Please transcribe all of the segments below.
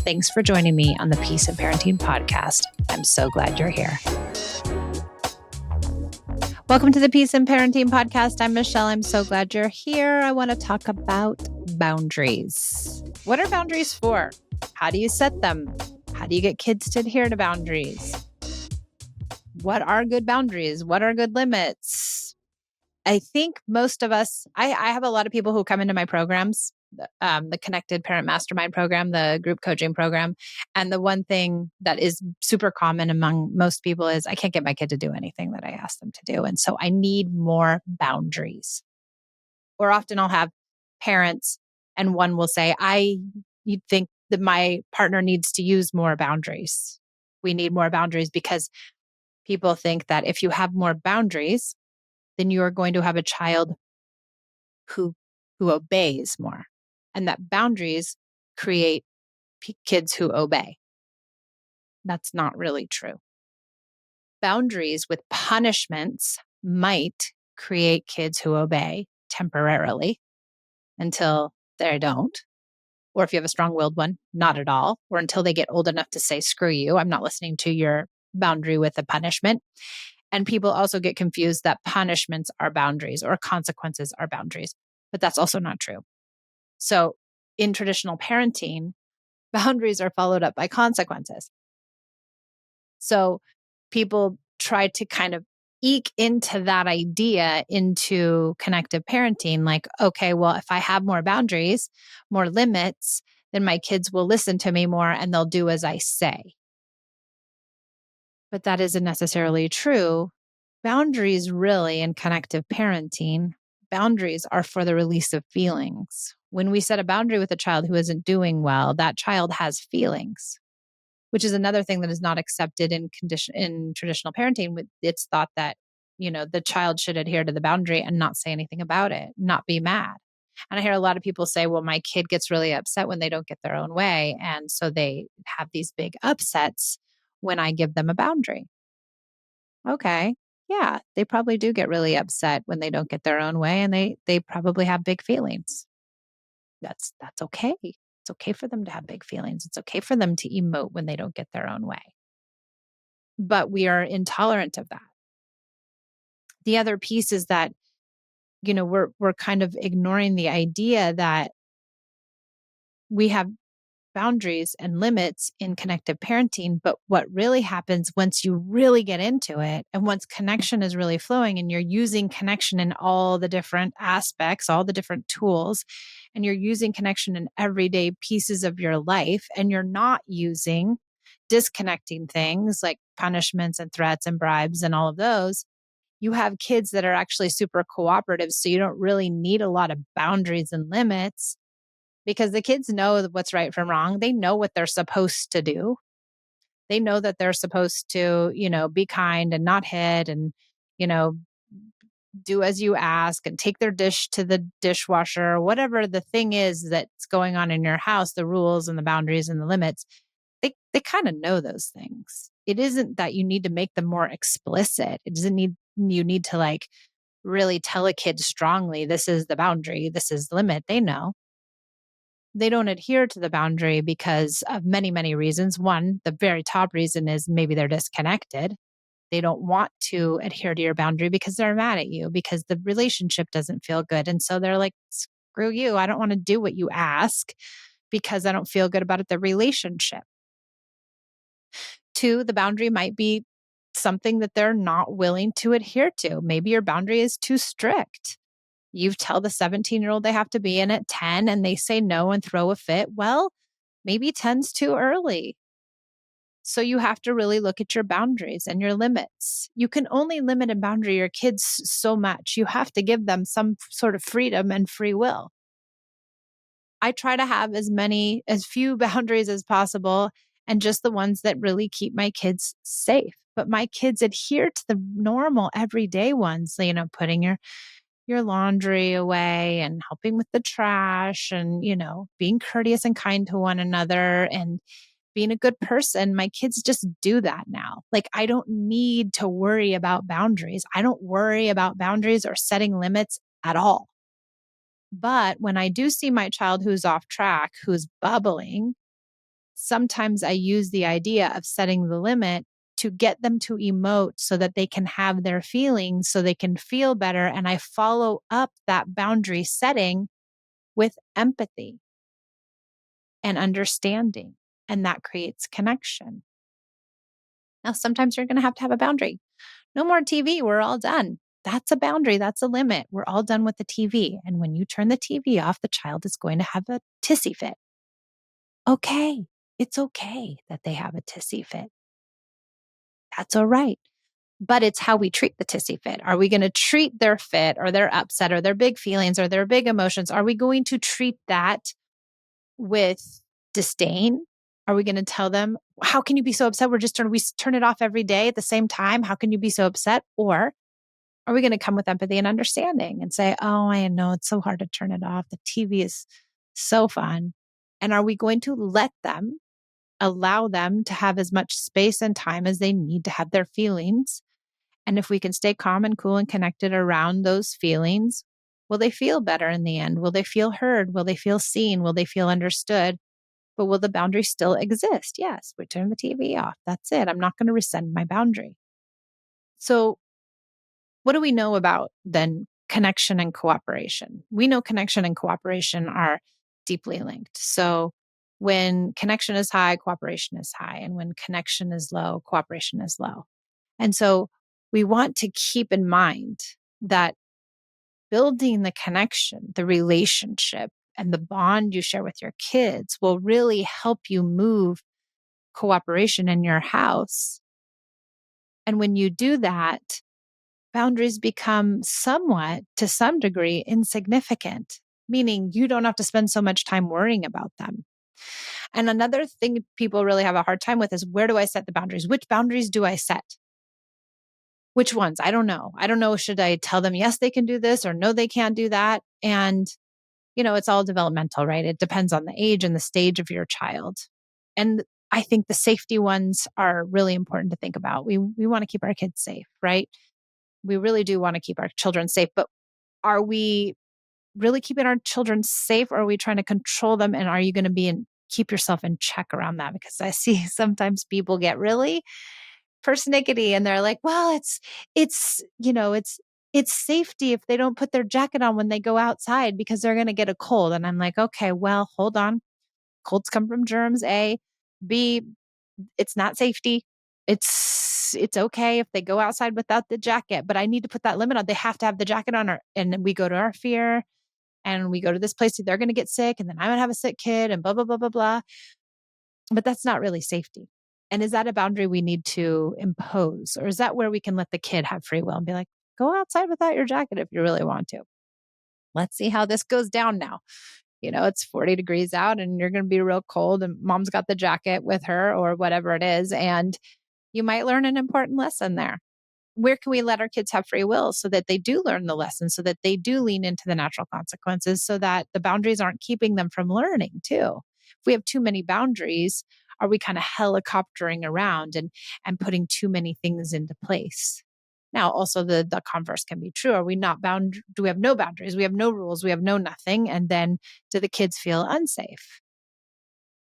Thanks for joining me on the Peace in Parenting podcast. I'm so glad you're here. Welcome to the Peace in Parenting podcast. I'm Michelle. I'm so glad you're here. I want to talk about boundaries. What are boundaries for? How do you set them? How do you get kids to adhere to boundaries? What are good boundaries? What are good limits? I think most of us, I have a lot of people who come into my programs, the Connected Parent Mastermind program, the group coaching program. And the one thing that is super common among most people is I can't get my kid to do anything that I ask them to do. And so I need more boundaries. Or often I'll have parents and one will say, you think that my partner needs to use more boundaries. We need more boundaries because people think that if you have more boundaries, then you are going to have a child who obeys more, and that boundaries create kids who obey. That's not really true. Boundaries with punishments might create kids who obey temporarily until they don't. Or if you have a strong-willed one, not at all. Or until they get old enough to say, screw you, I'm not listening to your boundary with a punishment. And people also get confused that punishments are boundaries or consequences are boundaries, but that's also not true. So in traditional parenting, boundaries are followed up by consequences. So people try to kind of eke into that idea into connected parenting, like, okay, well, if I have more boundaries, more limits, then my kids will listen to me more and they'll do as I say. But that isn't necessarily true. Boundaries really in connective parenting, boundaries are for the release of feelings. When we set a boundary with a child who isn't doing well, that child has feelings, which is another thing that is not accepted in traditional parenting. It's thought that, the child should adhere to the boundary and not say anything about it, not be mad. And I hear a lot of people say, well, my kid gets really upset when they don't get their own way. And so they have these big upsets when I give them a boundary. Okay. Yeah, they probably do get really upset when they don't get their own way, and they probably have big feelings. That's okay. It's okay for them to have big feelings. It's okay for them to emote when they don't get their own way. But we are intolerant of that. The other piece is that, we're kind of ignoring the idea that we have boundaries and limits in connective parenting. But what really happens once you really get into it and once connection is really flowing and you're using connection in all the different aspects, all the different tools, and you're using connection in everyday pieces of your life, and you're not using disconnecting things like punishments and threats and bribes and all of those, you have kids that are actually super cooperative. So you don't really need a lot of boundaries and limits, because the kids know what's right from wrong. They know what they're supposed to do. They know that they're supposed to, be kind and not hit and, do as you ask and take their dish to the dishwasher, whatever the thing is that's going on in your house, the rules and the boundaries and the limits. They kind of know those things. It isn't that you need to make them more explicit. It doesn't need, you need to like really tell a kid strongly, this is the boundary, this is the limit. They know. They don't adhere to the boundary because of many, many reasons. One, the very top reason is maybe they're disconnected. They don't want to adhere to your boundary because they're mad at you, because the relationship doesn't feel good. And so they're like, screw you. I don't want to do what you ask because I don't feel good about the relationship. Two, the boundary might be something that they're not willing to adhere to. Maybe your boundary is too strict. You tell the 17-year-old they have to be in at 10 and they say no and throw a fit. Well, maybe 10's too early. So you have to really look at your boundaries and your limits. You can only limit and boundary your kids so much. You have to give them some sort of freedom and free will. I try to have as few boundaries as possible, and just the ones that really keep my kids safe. But my kids adhere to the normal everyday ones, putting your laundry away and helping with the trash and, being courteous and kind to one another and being a good person. My kids just do that now. Like, I don't need to worry about boundaries. I don't worry about boundaries or setting limits at all. But when I do see my child who's off track, who's bubbling, sometimes I use the idea of setting the limit to get them to emote so that they can have their feelings, so they can feel better. And I follow up that boundary setting with empathy and understanding, and that creates connection. Now, sometimes you're going to have a boundary. No more TV. We're all done. That's a boundary. That's a limit. We're all done with the TV. And when you turn the TV off, the child is going to have a tissy fit. Okay. It's okay that they have a tissy fit. That's all right. But it's how we treat the tissy fit. Are we going to treat their fit or their upset or their big feelings or their big emotions? Are we going to treat that with disdain? Are we going to tell them, how can you be so upset? We turn it off every day at the same time. How can you be so upset? Or are we going to come with empathy and understanding and say, oh, I know it's so hard to turn it off. The TV is so fun. And are we going to allow them to have as much space and time as they need to have their feelings? And if we can stay calm and cool and connected around those feelings, will they feel better in the end? Will they feel heard? Will they feel seen? Will they feel understood? But will the boundary still exist? Yes, we turn the TV off. That's it. I'm not going to rescind my boundary. So what do we know about then connection and cooperation? We know connection and cooperation are deeply linked. So when connection is high, cooperation is high. And when connection is low, cooperation is low. And so we want to keep in mind that building the connection, the relationship, and the bond you share with your kids will really help you move cooperation in your house. And when you do that, boundaries become somewhat, to some degree, insignificant, meaning you don't have to spend so much time worrying about them. And another thing people really have a hard time with is, where do I set the boundaries? Which boundaries do I set? Which ones? I don't know. I don't know. Should I tell them, yes, they can do this, or no, they can't do that? And, it's all developmental, right? It depends on the age and the stage of your child. And I think the safety ones are really important to think about. We want to keep our kids safe, right? We really do want to keep our children safe, but are we really keeping our children safe, or are we trying to control them? And are you going to keep yourself in check around that? Because I see sometimes people get really persnickety and they're like, well, it's safety if they don't put their jacket on when they go outside because they're going to get a cold. And I'm like, okay, well, hold on. Colds come from germs, A. B, it's not safety. It's okay if they go outside without the jacket, but I need to put that limit on. They have to have the jacket on, and we go to our fear and we go to this place. They're going to get sick, and then I'm going to have a sick kid and blah, blah, blah, blah, blah. But that's not really safety. And is that a boundary we need to impose? Or is that where we can let the kid have free will and be like, go outside without your jacket if you really want to? Let's see how this goes down now. It's 40 degrees out and you're going to be real cold, and mom's got the jacket with her or whatever it is. And you might learn an important lesson there. Where can we let our kids have free will so that they do learn the lesson, so that they do lean into the natural consequences, so that the boundaries aren't keeping them from learning too? If we have too many boundaries, are we kind of helicoptering around and putting too many things into place? Now, also the converse can be true. Are we not bound? Do we have no boundaries? We have no rules. We have no nothing. And then do the kids feel unsafe?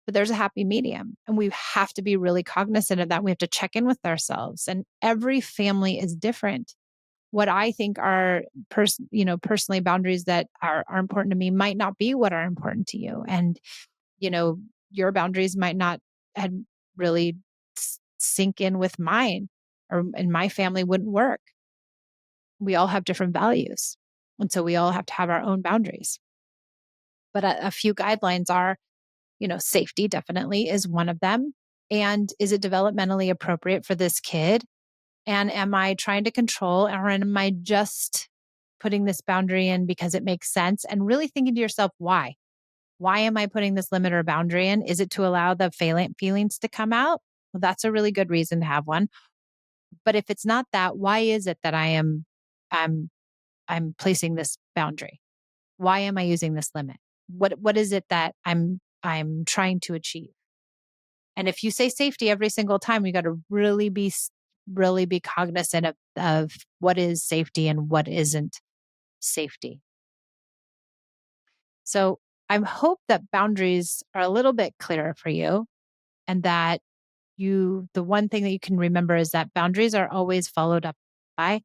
But there's a happy medium, and we have to be really cognizant of that. We have to check in with ourselves, and every family is different. What I think are personally boundaries that are important to me might not be what are important to you. And, your boundaries might not had really sink in with mine, or in my family wouldn't work. We all have different values. And so we all have to have our own boundaries. But a few guidelines are, safety definitely is one of them. And is it developmentally appropriate for this kid? And am I trying to control, or am I just putting this boundary in because it makes sense? And really thinking to yourself, why? Why am I putting this limit or boundary in? Is it to allow the feelings to come out? Well, that's a really good reason to have one. But if it's not that, why is it that I'm placing this boundary? Why am I using this limit? What is it that I'm trying to achieve? And if you say safety every single time, you got to really be cognizant of what is safety and what isn't safety. So I hope that boundaries are a little bit clearer for you, and that the one thing that you can remember is that boundaries are always followed up by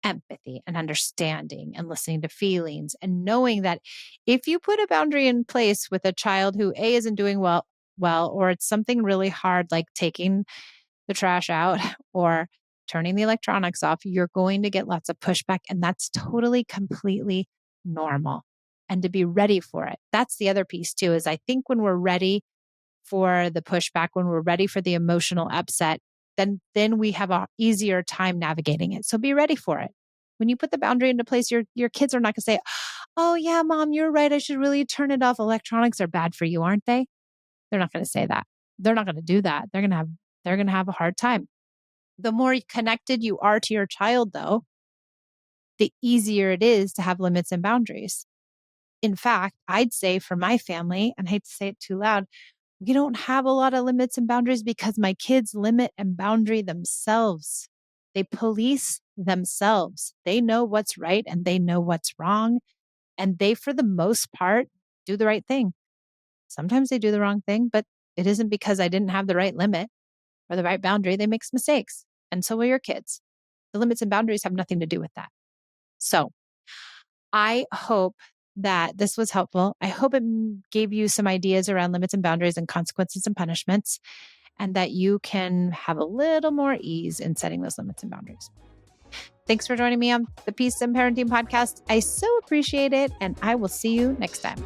empathy and understanding and listening to feelings, and knowing that if you put a boundary in place with a child who isn't doing well, or it's something really hard, like taking the trash out or turning the electronics off, you're going to get lots of pushback. And that's totally, completely normal. And to be ready for it. That's the other piece too, is I think when we're ready for the pushback, when we're ready for the emotional upset, then we have a easier time navigating it. So be ready for it. When you put the boundary into place, your kids are not going to say, "Oh yeah, mom, you're right. I should really turn it off. Electronics are bad for you, aren't they?" They're not going to say that. They're not going to do that. They're going to have a hard time. The more connected you are to your child, though, the easier it is to have limits and boundaries. In fact, I'd say for my family, and I hate to say it too loud, we don't have a lot of limits and boundaries because my kids limit and boundary themselves. They police themselves. They know what's right and they know what's wrong. And they, for the most part, do the right thing. Sometimes they do the wrong thing, but it isn't because I didn't have the right limit or the right boundary. They make mistakes. And so will your kids. The limits and boundaries have nothing to do with that. So I hope that this was helpful. I hope it gave you some ideas around limits and boundaries and consequences and punishments, and that you can have a little more ease in setting those limits and boundaries. Thanks for joining me on the Peace and Parenting podcast. I so appreciate it, and I will see you next time.